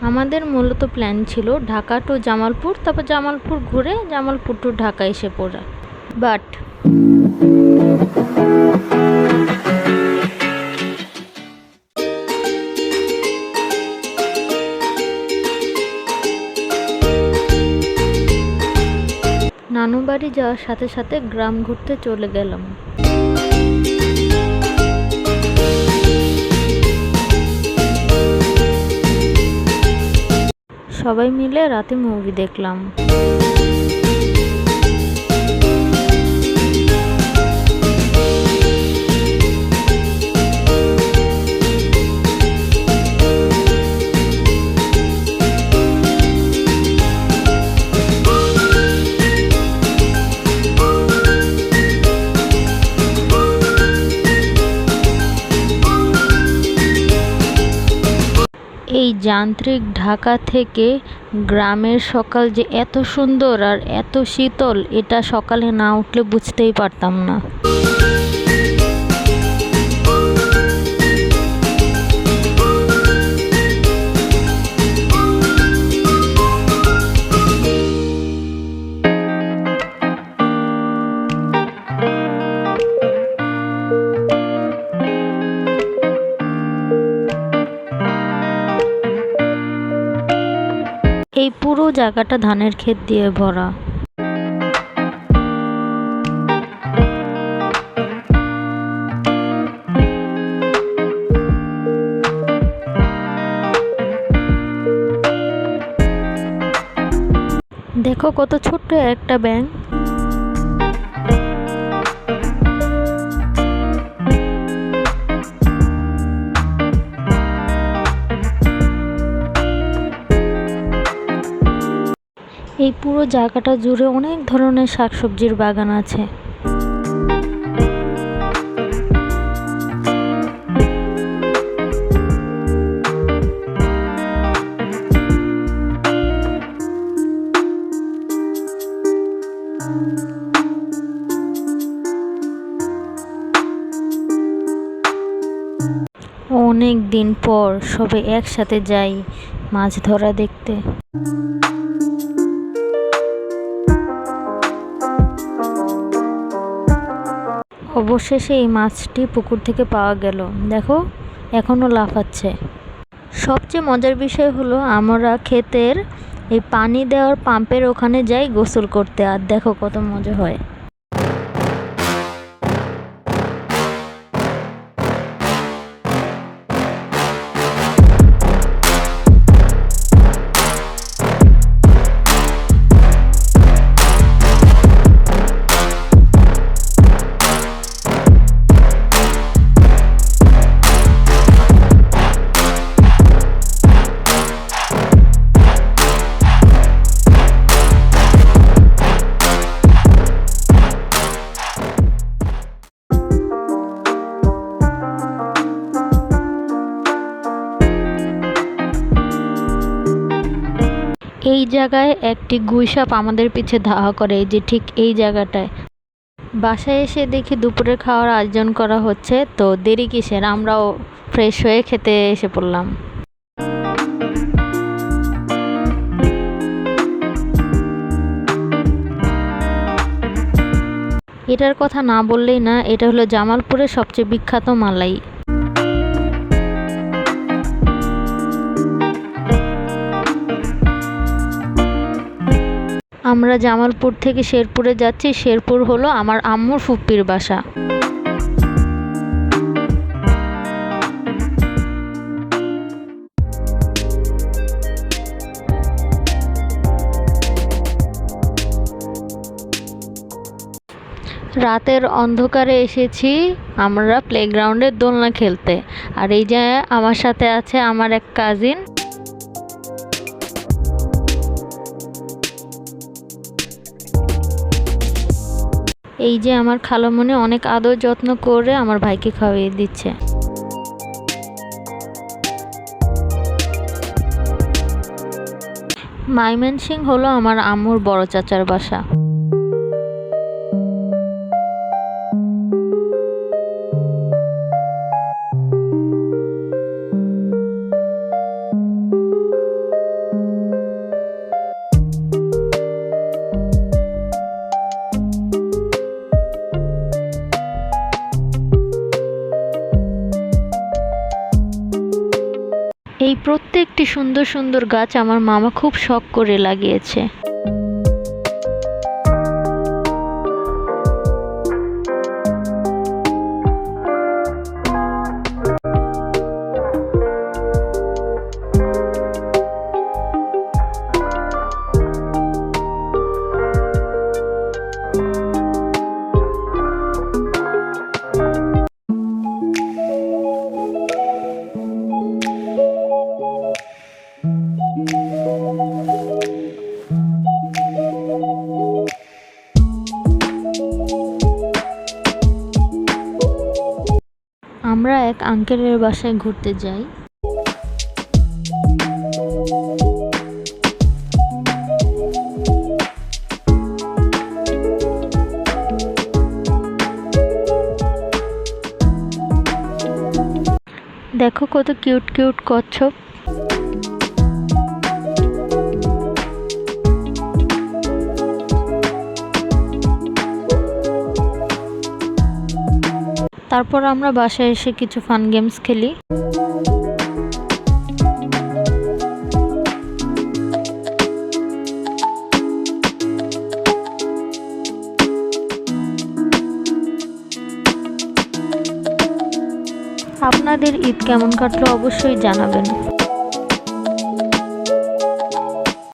আমাদের মূলত প্ল্যান ছিল ঢাকা টু জামালপুর, তারপর জামালপুর ঘুরে জামালপুর টু ঢাকা এসে পড়া। বাট নানুবাড়ি যাওয়ার সাথে সাথে গ্রাম ঘুরতে চলে গেলাম। সবাই মিলে রাতে মুভি দেখলাম। এই যান্ত্রিক ঢাকা থেকে গ্রামের সকাল যে এত সুন্দর আর এত শীতল, এটা সকালে না উঠলে বুঝতেই পারতাম না। এই পুরো জায়গাটা ধানের ক্ষেত দিয়ে ভরা। দেখো কত ছোট্ট একটা ব্যাঙ। এই পুরো জায়গাটা জুড়ে অনেক ধরনের শাকসবজির বাগান আছে। অনেক দিন পর সবাই একসাথে যাই মাছ ধরা দেখতে। অবশেষে এই মাছটি পুকুর থেকে পাওয়া গেল। দেখো এখনো লাফাচ্ছে। সবচেয়ে মজার বিষয় হলো আমরা ক্ষেতের এই পানি দেওয়ার পাম্পের ওখানে যাই গোসল করতে, আর দেখো কত মজা হয়। এই জায়গায় একটি গুইসাপ আমাদের পিছে ধাওয়া করে, এই যে ঠিক এই জায়গাটায়। বাসায় এসে দেখি দুপুরের খাওয়ার আয়োজন করা হচ্ছে, তো দেরি কিসের, আমরাও ফ্রেশ হয়ে খেতে এসে পড়লাম। এটার কথা না বললেই না, এটা হলো জামালপুরের সবচেয়ে বিখ্যাত মালাই। আমরা জামালপুর থেকে শেরপুরে যাচ্ছি। শেরপুর হলো আমার আম্মুর ফুপ্পির বাসা। রাতের অন্ধকারে এসেছি আমরা প্লেগ্রাউন্ডে দোলনা খেলতে, আর এই যে আমার সাথে আছে আমার এক কাজিন। এই যে আমার খালামণি অনেক আদর যত্ন করে আমার ভাইকে খাওয়িয়ে দিচ্ছে। ময়মনসিং হলো আমার আম্মুর বড় চাচার বাসা। প্রত্যেকটি সুন্দর সুন্দর গাছ আমার মামা খুব শখ করে লাগিয়েছে। আমরা এক আঙ্কেলের বাসায় ঘুরতে যাই। দেখো কত কিউট কিউট কচ্ছপ। তারপর আমরা বাসায় এসে কিছু ফান গেমস খেলি। আপনাদের ঈদ কেমন কাটলো অবশ্যই জানাবেন।